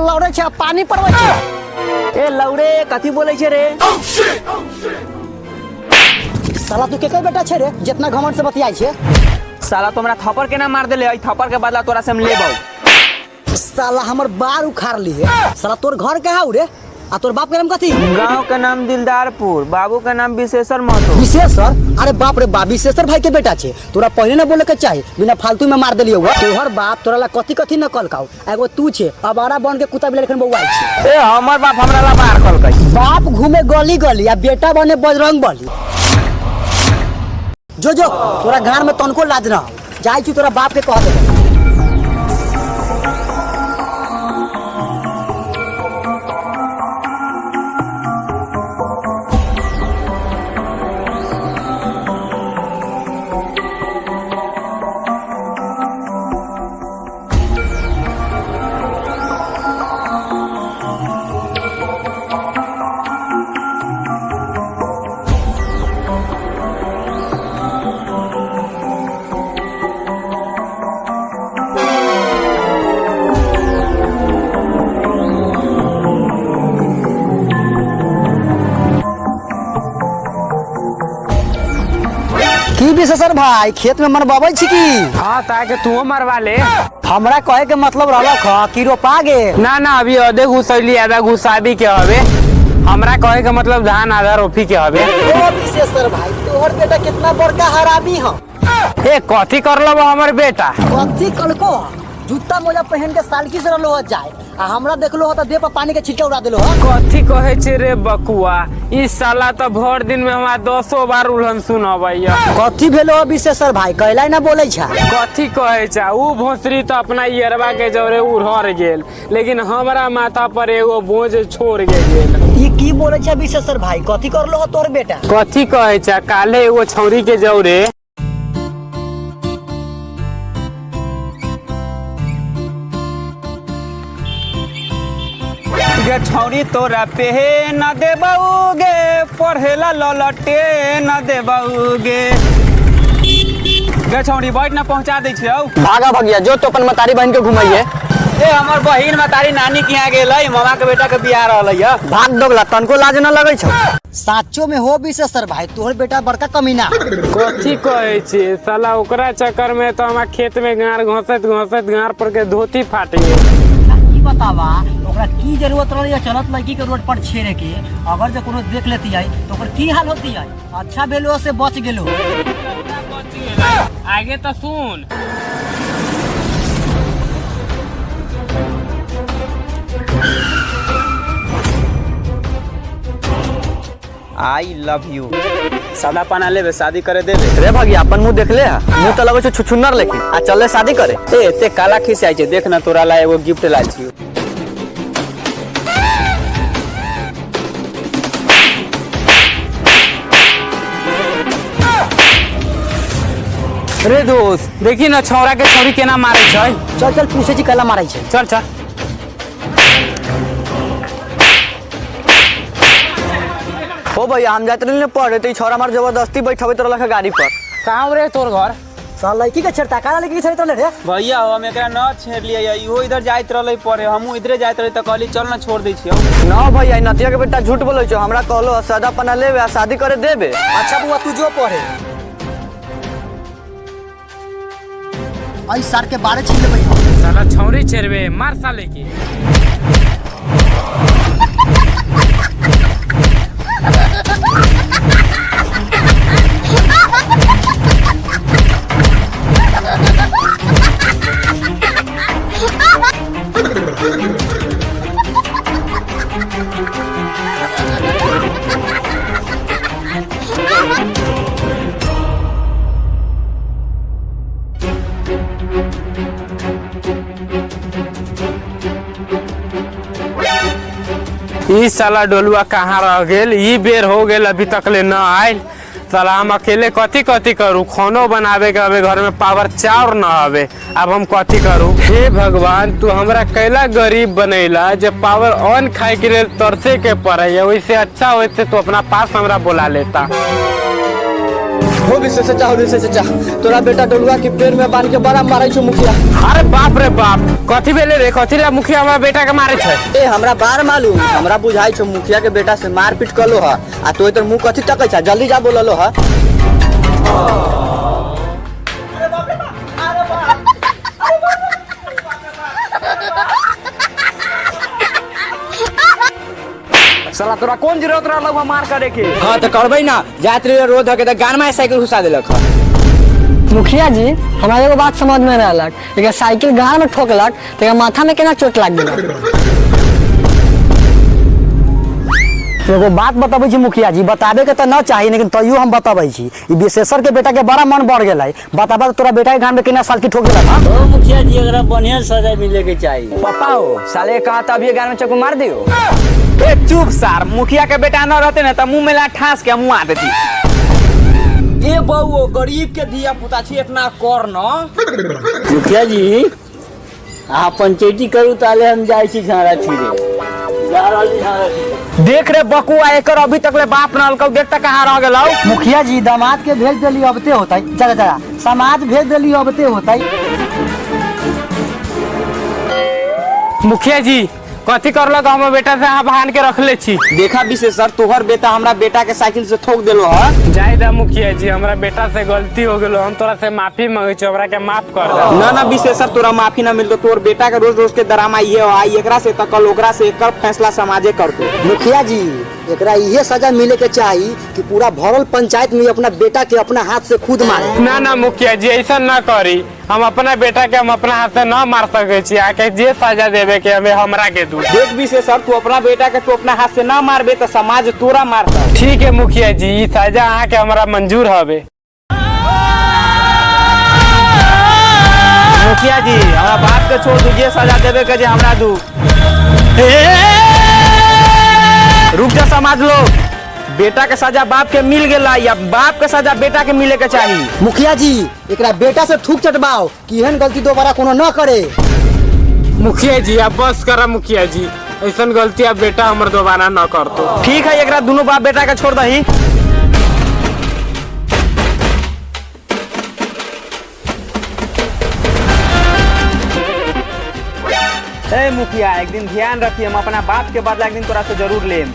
लौड़े छे पानी पड़वे छे। ए लौड़े कथी बोले छे रे? साला तू केकर बेटा छे रे जितना घमंड से बतियाई छे? साला तो हमरा थप्पड़ के ना मार देले, आई थप्पड़ के बदला तोरा से हम लेबौ। साला हमर बार उखाड़ ली है। साला तोर घर कहाँ हो रे? आ तोर बाप के नाम कथी? गांव का नाम दिलदारपुर, बाबू का नाम विशेषर महतो। विशेषर? अरे बाप रे बाप, विशेषर भाई के बेटा छे। तोरा पहले ना बोले के चाहिए, बिना फालतू में मार देलियो। तोहर बाप तोरा ला कथी कथी न कलकाऊ। एगो तू छे अबारा बन के कुत्ता बिल्ली लेखन बौआई छे। ए हमर बाप हमरा ला मार कलकै। बाप घूमे गली गली आ बेटा बने बजरंग बली। जो जो तोरा घर में तनको लाज ना जाई छी, तोरा बाप के कह दे। की विशेषर भाई खेत में मरबाबै छी की? हां ताके तू मरवा ले। हमरा कहे के मतलब रहलक ह कि रोपा गे ना ना अभी आधे घुसैली आधा घुसाबी के हवे। हमरा कहे के मतलब धान आधा रोपी के हवे। ओ विशेषर भाई तोहर बेटा कितना बड़का हरामी ह। ए कथी करलो हमर बेटा? कथी कलको जूता मोजा पहन के सालकी से रहलो जाए आ हमरा देखलो हो त देह पर पानी के छिटका उड़ा देलो ह। कथी कहे छे रे बकुआ? इस साला तो भर दिन में हमरा 10 बार उल्हन सुनाबैया। कथी भेलो हो विशेषर भाई कहलाई ना बोलै छा? कथी कहे छा? ऊ भोसरी तो अपना येरवा के जोरे उड़हर गेल, लेकिन हमरा माथा पर एगो बोझ छोड़ के गेल। ई की बोलै छा विशेषर भाई? कथी करलो हो तोर बेटा? कथी कहे छा? काले एगो छौरी के जोरे गे छौरी तोरा पे न देबौगे, पढ़ेला ललटे न देबौगे। गे छौरी बैठ न पहुंचा दै छियौ। भागा भगिया जो तो अपन मतारी बहन के घुमाइए। ए हमर बहिन मतारी नानी के यहाँ गेलै, मामा के बेटा के बियाह रहलै। भाग दोगला तनको लाज न लगै छौ। साचो में हो विशेषर भाई तोहर बेटा बड़का कमीना। कथी कहे छी? साला ओकरा चक्कर में तो हमरा खेत में गार घोसत घोसत गार पर के धोती फाट गेल। की बतावा ओकरा की जरूरत रहलै या चलत लड़की के रोड पर छेड़े के? अगर जे कोनो देख लेती है तो ओकर की हाल होती है? अच्छा भेलो से बच गेलो। आगे तो सुन। I love you. सादा पाना लेबे शादी करे देबे रे भगिया अपन मुंह देख ले, मुंह तो लगै छै छुछुन्नर लेकिन आ चले शादी करे। ए एते काला खिसियाइ छै, देख ना तोरा ला एगो गिफ्ट लाल छियो। रे दोस्त देखी ना छौरा के छौरी केना मारे छै। चल चल पूछे छी कला मारै छै। चल चल। ओ भैया हम जात रही पढ़े तो छोरा मार जबरदस्ती बैठबे तो रखा गाड़ी पर। कहां रे तोर घर? साल लड़की के छेड़ता काला लड़की के छेड़ता रे भैया हम एकरा न छेड़ लिया, इहो इधर जाइत रहले पढ़े, हमहू इधरे जाइत रही त कहली चल ना छोड़ दै छियो। न भैया नतिया के बेटा झूठ बोलै छौ। हमरा कहलो सादा पना लेबे आ शादी करे देबे। अच्छा बुआ तू जो पढ़े आई सर के बारे छीन लेबै। साला छौरी छेड़बे मार साले के। ई साला डोलुआ कहाँ रह गेल? ई बेर हो गेल अभी तक ले न आयल। साला हम अकेले कथी कथी करूँ? खानो बनावे के हवे, घर में पावर चाउर न हवे, अब हम कथी करूँ? हे भगवान तू हमरा कैला गरीब बनैला जब पावर ऑन खाए के लिए तरसे के पड़े। वैसे अच्छा होते तो अपना पास हमरा बुला लेता। हो भी से चाचा तोरा बेटा डोलुआ के पेड़ में बांध के बड़ा मारै छौ मुखिया। अरे बाप रे बाप, कथी भेले रे? कथी ला मुखिया हमारा बेटा के मारे छै? ए हमरा बार मालूम, हमरा बुझाई छौ मुखिया के बेटा से मारपीट करलो ह आ तो इधर मुंह कथी तकै छ? जल्दी जा बोललो ह। साला तोरा कौन जरूरत रहलौ हम मार करे के? हां तो करबै ना, जात रे रोड हके त गान में साइकिल घुसा देलक ह। मुखिया जी हमारे एगो बात समझ में ना आलक, एक साइकिल गाड़ में ठोकलक तो माथा में केना चोट लाग गेलक। एगो बात बताबै छी मुखिया जी, बताबे के त न चाही लेकिन तैयो हम बताबै छी। ई विशेषर के बेटा के बड़ा मन बढ़ गेलै, बताबा तोरा बेटा के गांव में केना साल की ठोक गेलक। ओ मुखिया जी एकरा बढ़िया सजा मिले के चाहिए। पापा हो साले कहा था अभी गान में चाकू मार दियो। ए चुप सार, मुखिया के बेटा न रहते ना त मुंह में ला ठास के मुंह आ देती। ए बउओ गरीब के दिया पुता छी इतना कर न। मुखिया जी आ पंचायती करू ताले हम जाय छी झाड़ा छिरे। जा रहली झाड़ा छिरे। देख रे बकुआ एकर अभी तक ले बाप न अलकौ, देख त कहां रह गेलौ। मुखिया जी दामाद के भेज देली अबते होतै, चला चला समाज भेज देली अबते होतै। मुखिया जी कथी करलक? हम बेटा से यहाँ बांध के रखले छी। देखा विशेषर तोहर बेटा हमरा बेटा के साइकिल से ठोक देलो ह। जाय दा मुखिया जी, हमरा बेटा से गलती हो गेलो, हम तोरा से माफी मांगे छी, हमरा के माफ कर दे। ना ना विशेषर तोरा माफी ना मिलतो, तोर बेटा के रोज रोज के डरामा ये हो आई, एकरा से तकल ओकरा से एकर फैसला समाजे करतो। मुखिया जी एकरा इहे सजा मिले के चाहिए कि पूरा भरल पंचायत में अपना बेटा के अपना हाथ से खुद मारे। ना ना मुखिया जी ऐसा ना करी, हम अपना बेटा के हम अपना हाथ से ना मार सके छी, आके जे सजा देवे के हमें हमरा के दू। देख विशेषर तू अपना बेटा के तू अपना हाथ से ना मारबे तो समाज तोरा मारता। ठीक है मुखिया जी, ई सजा आके हमरा मंजूर हवे। मुखिया जी हमरा बात के छोड़ दीजिए, सजा देवे के जे हमरा दू। रुक जा समाज लोग, बेटा के सजा बाप के मिल गेला या बाप के सजा बेटा के मिले के चाहिए। मुखिया जी एकरा बेटा से थूक चटवाओ कि एहन गलती दोबारा कोनो न करे। मुखिया जी आप बस करा मुखिया जी, ऐसा गलती आप बेटा हमर दोबारा न करतो। ठीक है एकरा दोनों बाप बेटा के छोड़ दही। ए मुखिया एक दिन ध्यान रखिए, हम अपना बाप के बदला एक दिन तोरा से जरूर लेम।